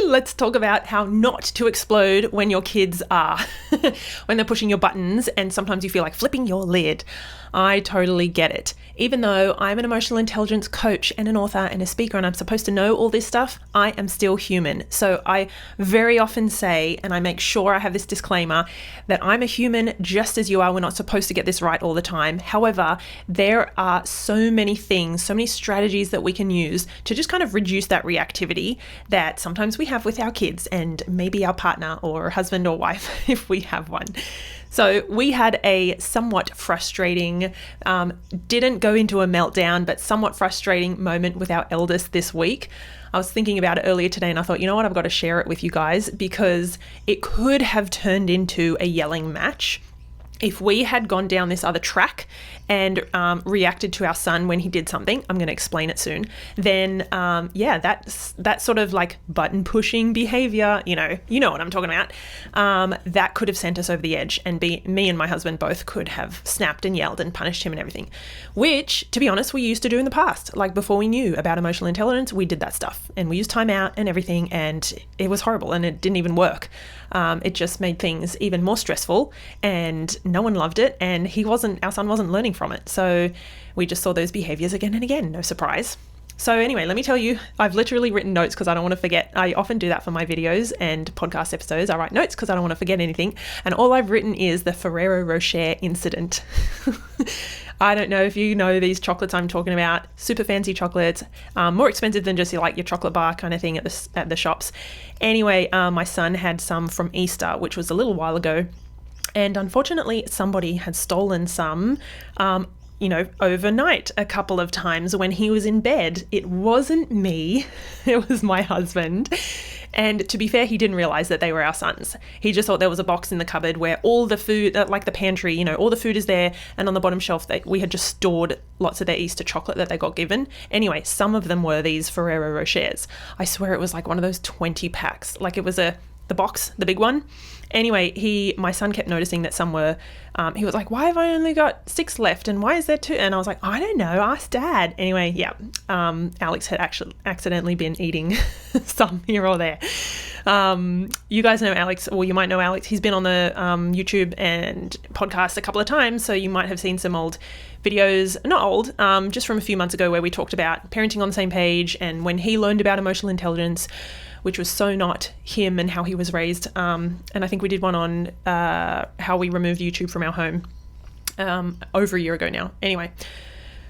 let's talk about how not to explode when your kids are, when they're pushing your buttons and sometimes you feel like flipping your lid. I totally get it. Even though I'm an emotional intelligence coach and an author and a speaker and I'm supposed to know all this stuff, I am still human. So I very often say, and I make sure I have this disclaimer, that I'm a human just as you are. We're not supposed to get this right all the time. However, there are so many things, so many strategies that we can use to just kind of reduce that reactivity that sometimes we have with our kids and maybe our partner or husband or wife if we have one. So we had a somewhat frustrating, didn't go into a meltdown, but somewhat frustrating moment with our eldest this week. I was thinking about it earlier today and I thought, you know what, I've got to share it with you guys because it could have turned into a yelling match. If we had gone down this other track and reacted to our son when he did something, I'm going to explain it soon, then that sort of like button pushing behavior, you know what I'm talking about, that could have sent us over the edge and me and my husband both could have snapped and yelled and punished him and everything, which, to be honest, we used to do in the past. Like before we knew about emotional intelligence, we did that stuff and we used timeout and everything and it was horrible and it didn't even work. It just made things even more stressful and no one loved it and our son wasn't learning from it. So we just saw those behaviors again and again, no surprise. So anyway, let me tell you, I've literally written notes because I don't want to forget. I often do that for my videos and podcast episodes. I write notes because I don't want to forget anything. And all I've written is the Ferrero Rocher incident. I don't know if you know these chocolates I'm talking about, super fancy chocolates, more expensive than just your chocolate bar kind of thing at the shops. Anyway, my son had some from Easter, which was a little while ago. And unfortunately, somebody had stolen some, overnight a couple of times when he was in bed. It wasn't me, it was my husband. And to be fair, he didn't realize that they were our sons. He just thought there was a box in the cupboard where all the food, like the pantry, all the food is there. And on the bottom shelf, we had just stored lots of their Easter chocolate that they got given. Anyway, some of them were these Ferrero Rochers. I swear it was like one of those 20 packs. Like it was the box, the big one. Anyway, my son kept noticing that some were, he was like, why have I only got 6 left? And why is there 2? And I was like, I don't know, ask Dad. Anyway, yeah, Alex had actually accidentally been eating some here or there. You guys know Alex, or you might know Alex. He's been on the YouTube and podcast a couple of times. So you might have seen some old videos, not old, just from a few months ago where we talked about parenting on the same page and when he learned about emotional intelligence, which was so not him and how he was raised. And I think we did one on how we removed YouTube from our home over a year ago now. Anyway,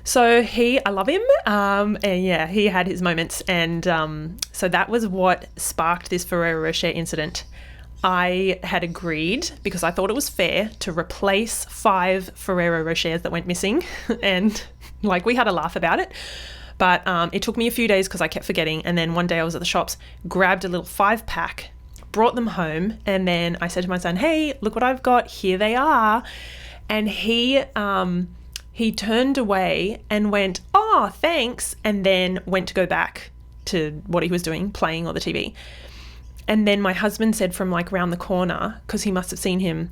so I love him. And yeah, he had his moments. And so that was what sparked this Ferrero Rocher incident. I had agreed, because I thought it was fair, to replace 5 Ferrero Rochers that went missing. And we had a laugh about it. But it took me a few days because I kept forgetting. And then one day I was at the shops, grabbed a little 5-pack, brought them home. And then I said to my son, hey, look what I've got. Here they are. And he turned away and went, oh, thanks. And then went to go back to what he was doing, playing on the TV. And then my husband said from round the corner, because he must have seen him,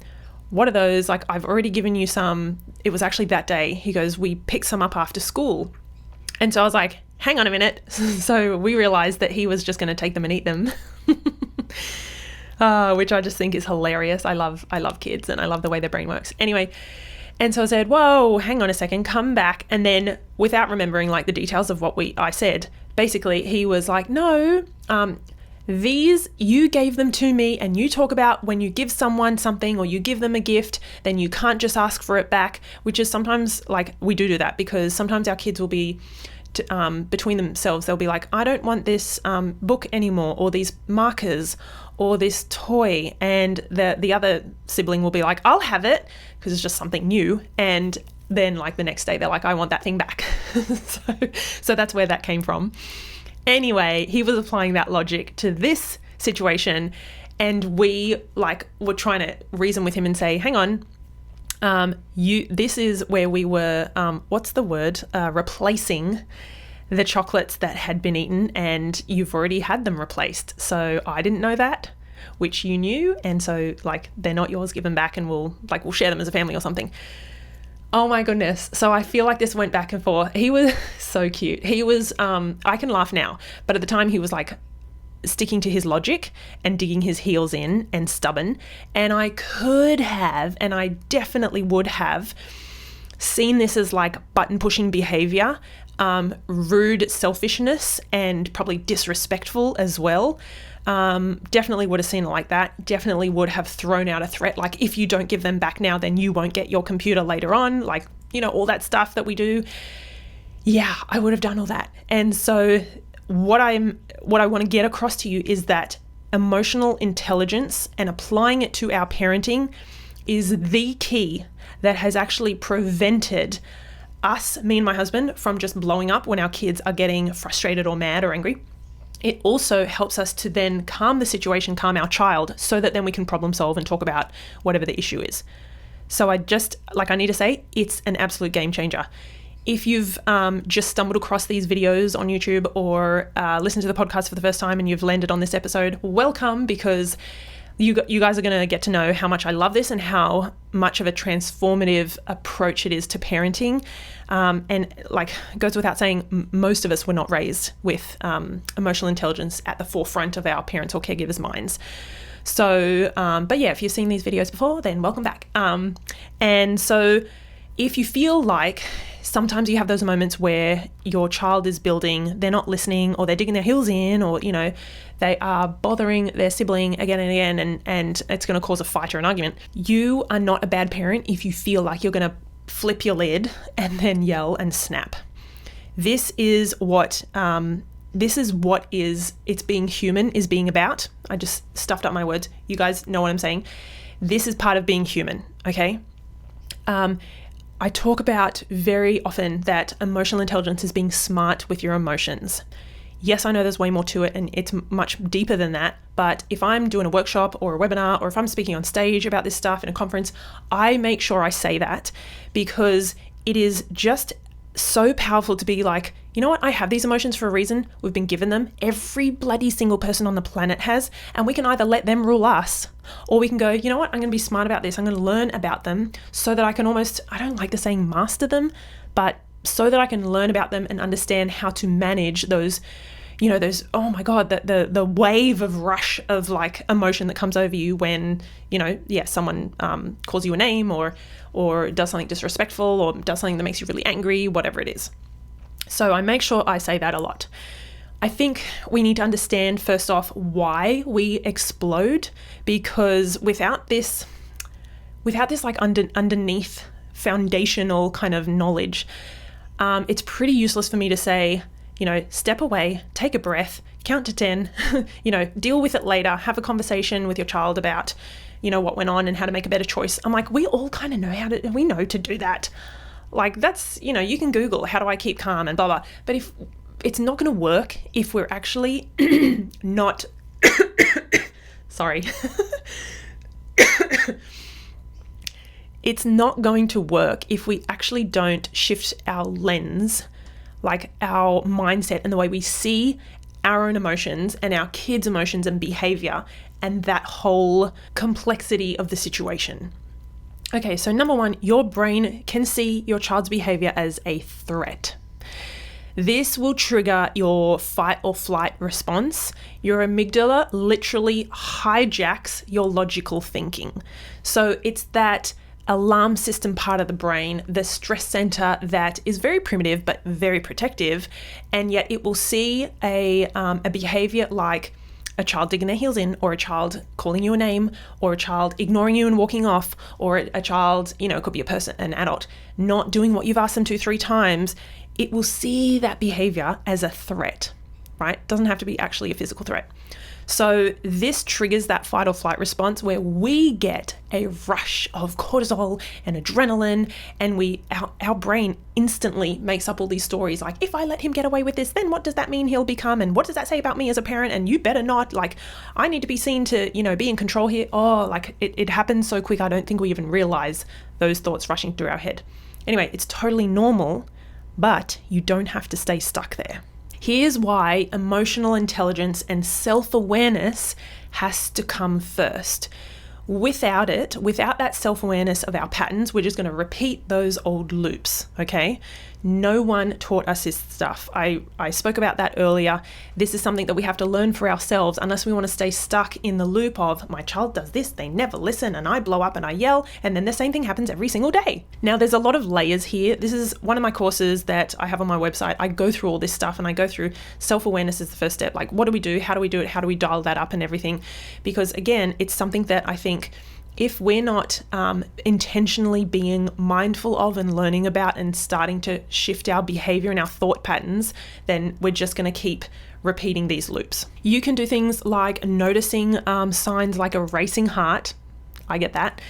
what are those? I've already given you some. It was actually that day. He goes, we picked some up after school. And so I was like, hang on a minute. So we realized that he was just going to take them and eat them, which I just think is hilarious. I love kids and I love the way their brain works. Anyway, and so I said, whoa, hang on a second, come back. And then without remembering the details of what I said, basically he was like, no, these, you gave them to me, and you talk about when you give someone something or you give them a gift, then you can't just ask for it back, which is sometimes we do that because sometimes our kids will be between themselves. They'll be like, I don't want this book anymore, or these markers, or this toy. And the other sibling will be like, I'll have it, because it's just something new. And then the next day they're like, I want that thing back. So that's where that came from. Anyway, he was applying that logic to this situation, and we were trying to reason with him and say, hang on, this is where we were, replacing the chocolates that had been eaten, and you've already had them replaced. So I didn't know that, which you knew. And so they're not yours, give them back, and we'll share them as a family or something. Oh my goodness. So I feel like this went back and forth. He was so cute. He was, I can laugh now, but at the time he was sticking to his logic and digging his heels in and stubborn. And I could have, and I definitely would have, seen this as like button pushing behavior, rude selfishness, and probably disrespectful as well. Definitely would have seen it like that. Definitely would have thrown out a threat like, if you don't give them back now, then you won't get your computer later on. Like, all that stuff that we do. Yeah, I would have done all that. And so what I want to get across to you is that emotional intelligence and applying it to our parenting is the key that has actually prevented us, me and my husband, from just blowing up when our kids are getting frustrated or mad or angry. It also helps us to then calm the situation, calm our child, so that then we can problem solve and talk about whatever the issue is. So I need to say, it's an absolute game changer. If you've just stumbled across these videos on YouTube or listened to the podcast for the first time and you've landed on this episode, welcome, because you guys are going to get to know how much I love this and how much of a transformative approach it is to parenting. And like, goes without saying, most of us were not raised with emotional intelligence at the forefront of our parents or caregivers' minds. So, but yeah, if you've seen these videos before, then welcome back. And so if you feel like sometimes you have those moments where your child is building, they're not listening, or they're digging their heels in, or, they are bothering their sibling again and again, and it's going to cause a fight or an argument. You are not a bad parent if you feel like you're going to flip your lid and then yell and snap. This is what it's being human is being about. I just stuffed up my words. You guys know what I'm saying. This is part of being human, okay? I talk about very often that emotional intelligence is being smart with your emotions. Yes, I know there's way more to it and it's much deeper than that, but if I'm doing a workshop or a webinar, or if I'm speaking on stage about this stuff in a conference, I make sure I say that, because it is just so powerful to be like, you know what, I have these emotions for a reason. We've been given them. Every bloody single person on the planet has, and we can either let them rule us, or we can go, you know what, I'm going to be smart about this. I'm going to learn about them so that I can almost, I don't like the saying master them, but so that I can learn about them and understand how to manage those, oh my God, the wave of rush of like emotion that comes over you when, someone calls you a name or does something disrespectful or does something that makes you really angry, whatever it is. So I make sure I say that a lot. I think we need to understand first off why we explode, because without this like underneath foundational kind of knowledge, it's pretty useless for me to say, step away, take a breath, count to 10, deal with it later, have a conversation with your child about, what went on and how to make a better choice. I'm like, we all kind of know we know to do that. Like that's, you can Google, how do I keep calm and blah, blah. But if it's not going to work, if we're actually not, sorry. It's not going to work if we actually don't shift our lens, like our mindset and the way we see our own emotions and our kids' emotions and behavior and that whole complexity of the situation. Okay, so number one, your brain can see your child's behavior as a threat. This will trigger your fight or flight response. Your amygdala literally hijacks your logical thinking. So it's that alarm system part of the brain, the stress center that is very primitive but very protective, and yet it will see a behavior like a child digging their heels in, or a child calling you a name, or a child ignoring you and walking off, or a child, it could be a person, an adult, not doing what you've asked them to 3 times. It will see that behavior as a threat, right? It doesn't have to be actually a physical threat. So this triggers that fight or flight response where we get a rush of cortisol and adrenaline, and our brain instantly makes up all these stories like, if I let him get away with this, then what does that mean he'll become? And what does that say about me as a parent? And you better not, like, I need to be seen to, be in control here. Oh, like it happens so quick. I don't think we even realize those thoughts rushing through our head. Anyway, it's totally normal, but you don't have to stay stuck there. Here's why emotional intelligence and self-awareness has to come first. Without that self-awareness of our patterns, we're just going to repeat those old loops, okay? No one taught us this stuff. I spoke about that earlier. This is something that we have to learn for ourselves unless we want to stay stuck in the loop of my child does this, they never listen, and I blow up and I yell, and then the same thing happens every single day. Now, there's a lot of layers here. This is one of my courses that I have on my website. I go through all this stuff and I go through self-awareness is the first step. Like, what do we do? How do we do it? How do we dial that up and everything? Because again, it's something that I think if we're not intentionally being mindful of and learning about and starting to shift our behavior and our thought patterns, then we're just going to keep repeating these loops. You can do things like noticing signs like a racing heart. I get that.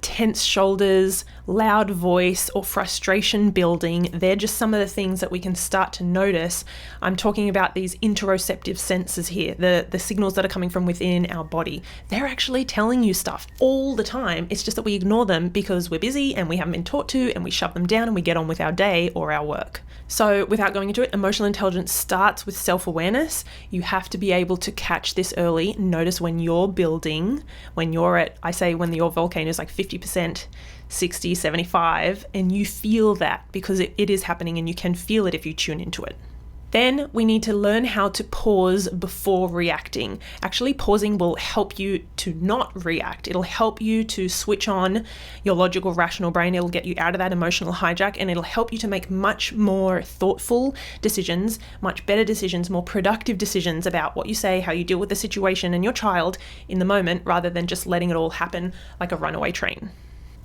Tense shoulders, loud voice, or frustration building. They're just some of the things that we can start to notice. I'm talking about these interoceptive senses here, the signals that are coming from within our body. They're actually telling you stuff all the time. It's just that we ignore them because we're busy and we haven't been taught to, and we shove them down and we get on with our day or our work. So without going into it, emotional intelligence starts with self-awareness. You have to be able to catch this early. Notice when you're building, when you're at, I say when your volcano is like 50%, 60, 75, and you feel that because it is happening and you can feel it if you tune into it. Then we need to learn how to pause before reacting. Actually, pausing will help you to not react. It'll help you to switch on your logical, rational brain. It'll get you out of that emotional hijack, and it'll help you to make much more thoughtful decisions, much better decisions, more productive decisions about what you say, how you deal with the situation and your child in the moment, rather than just letting it all happen like a runaway train.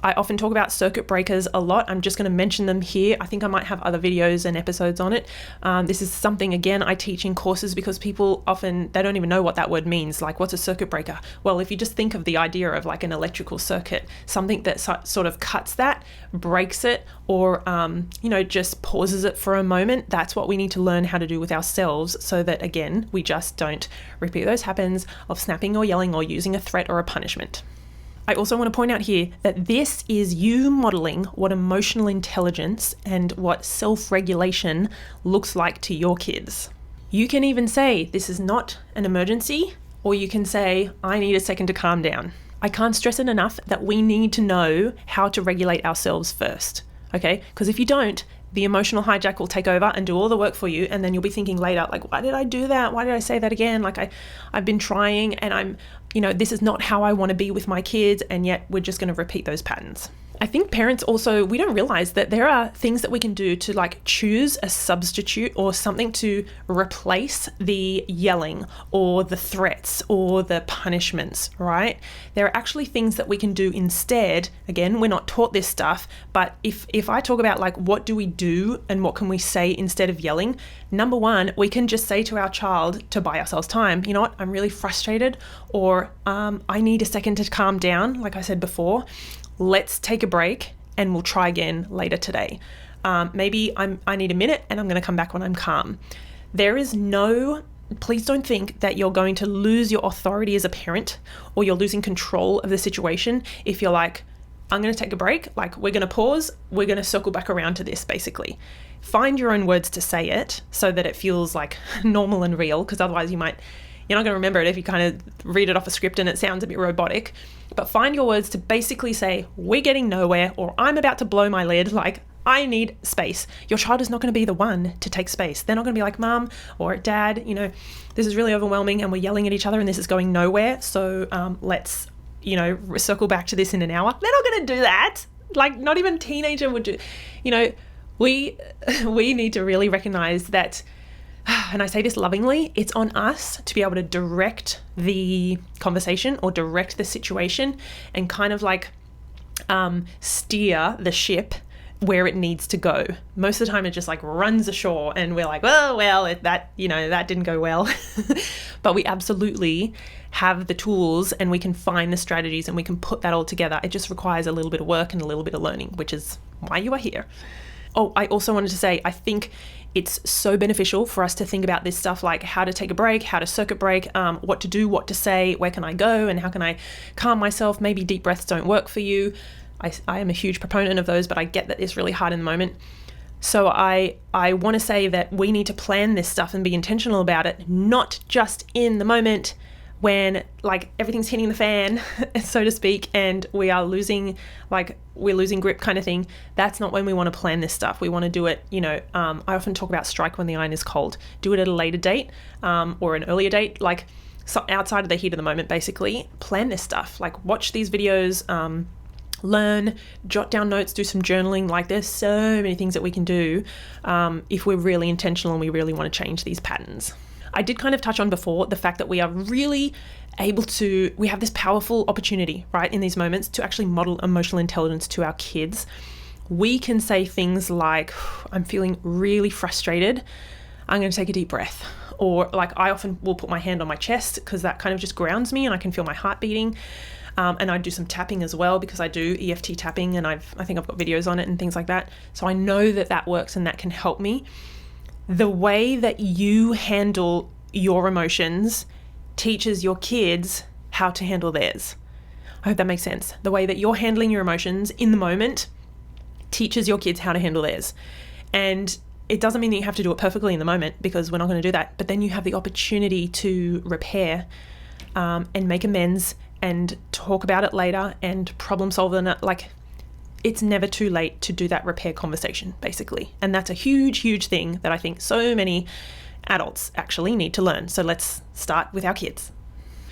I often talk about circuit breakers a lot. I'm just going to mention them here. I think I might have other videos and episodes on it. This is something, again, I teach in courses because people often, they don't even know what that word means. Like, what's a circuit breaker? Well, if you just think of the idea of like an electrical circuit, something that sort of cuts that, breaks it, or, just pauses it for a moment, that's what we need to learn how to do with ourselves so that, again, we just don't repeat those habits of snapping or yelling or using a threat or a punishment. I also want to point out here that this is you modeling what emotional intelligence and what self-regulation looks like to your kids. You can even say, this is not an emergency, or you can say, I need a second to calm down. I can't stress it enough that we need to know how to regulate ourselves first, okay? Because if you don't, the emotional hijack will take over and do all the work for you, and then you'll be thinking later, like, why did I do that? Why did I say that again? Like, I've been trying, and this is not how I want to be with my kids, and yet we're just going to repeat those patterns. I think parents also, we don't realize that there are things that we can do to like choose a substitute or something to replace the yelling or the threats or the punishments, right? There are actually things that we can do instead. Again, we're not taught this stuff, but if I talk about like what do we do and what can we say instead of yelling, number one, we can just say to our child to buy ourselves time, you know what, I'm really frustrated, or I need a second to calm down, like I said before. Let's take a break and we'll try again later today. Maybe I need a minute and I'm going to come back when I'm calm. Please don't think that you're going to lose your authority as a parent or you're losing control of the situation if you're like, I'm going to take a break, like we're going to pause, we're going to circle back around to this basically. Find your own words to say it so that it feels like normal and real, because otherwise you're not going to remember it if you kind of read it off a script and it sounds a bit robotic. But find your words to basically say, we're getting nowhere, or I'm about to blow my lid, like I need space. Your child is not going to be the one to take space. They're not going to be like, Mom or Dad, this is really overwhelming and we're yelling at each other and this is going nowhere. So let's, circle back to this in an hour. They're not going to do that. Like not even a teenager would do, we need to really recognize that. And I say this lovingly, it's on us to be able to direct the conversation or direct the situation and kind of like steer the ship where it needs to go. Most of the time it just like runs ashore and we're like, that didn't go well. But we absolutely have the tools and we can find the strategies and we can put that all together. It just requires a little bit of work and a little bit of learning, which is why you are here. Oh, I also wanted to say, I think it's so beneficial for us to think about this stuff like how to take a break, how to circuit break, what to do, what to say, where can I go, and how can I calm myself. Maybe deep breaths don't work for you. I am a huge proponent of those, but I get that it's really hard in the moment. So I want to say that we need to plan this stuff and be intentional about it, not just in the moment, when like everything's hitting the fan, so to speak, and we're losing grip kind of thing, that's not when we want to plan this stuff. We want to do it, I often talk about strike when the iron is cold. Do it at a later date or an earlier date, like so outside of the heat of the moment, basically. Plan this stuff, like watch these videos, learn, jot down notes, do some journaling. Like there's so many things that we can do if we're really intentional and we really want to change these patterns. I did kind of touch on before the fact that we are really we have this powerful opportunity, right, in these moments to actually model emotional intelligence to our kids. We can say things like, I'm feeling really frustrated. I'm going to take a deep breath. Or like I often will put my hand on my chest because that kind of just grounds me and I can feel my heart beating. And I do some tapping as well because I do EFT tapping and I think I've got videos on it and things like that. So I know that works and that can help me. The way that you handle your emotions teaches your kids how to handle theirs. I hope that makes sense. The way that you're handling your emotions in the moment teaches your kids how to handle theirs. And it doesn't mean that you have to do it perfectly in the moment because we're not going to do that. But then you have the opportunity to repair and make amends and talk about it later and problem solve it. Like, it's never too late to do that repair conversation, basically. And that's a huge, huge thing that I think so many adults actually need to learn. So let's start with our kids.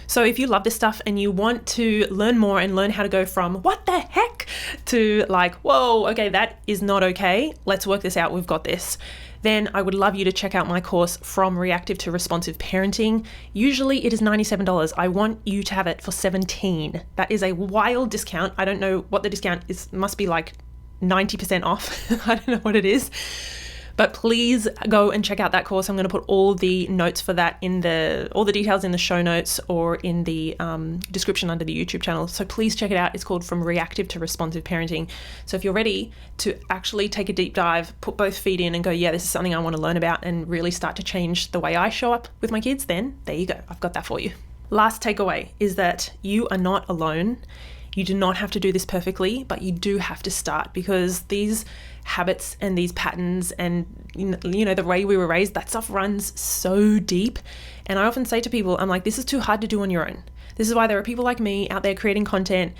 So if you love this stuff and you want to learn more and learn how to go from what the heck to like, whoa, okay, that is not okay. Let's work this out. We've got this. Then I would love you to check out my course From Reactive to Responsive Parenting. Usually it is $97. I want you to have it for $17. That is a wild discount. I don't know what the discount is. Must be like 90% off. I don't know what it is. But please go and check out that course. I'm going to put all the notes for that all the details in the show notes or in the description under the YouTube channel. So please check it out. It's called From Reactive to Responsive Parenting. So if you're ready to actually take a deep dive, put both feet in and go, yeah, this is something I want to learn about and really start to change the way I show up with my kids, then there you go. I've got that for you. Last takeaway is that you are not alone. You do not have to do this perfectly, but you do have to start because these habits and these patterns and, the way we were raised, that stuff runs so deep. And I often say to people, I'm like, this is too hard to do on your own. This is why there are people like me out there creating content,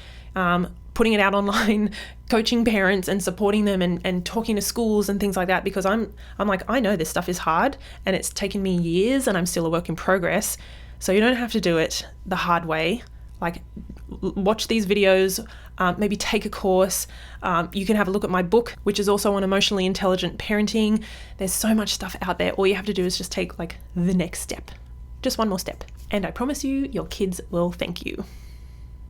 putting it out online, coaching parents and supporting them and talking to schools and things like that, because I'm like, I know this stuff is hard and it's taken me years and I'm still a work in progress. So you don't have to do it the hard way. Like, watch these videos, maybe take a course. You can have a look at my book, which is also on emotionally intelligent parenting. There's so much stuff out there. All you have to do is just take like the next step, just one more step. And I promise you, your kids will thank you.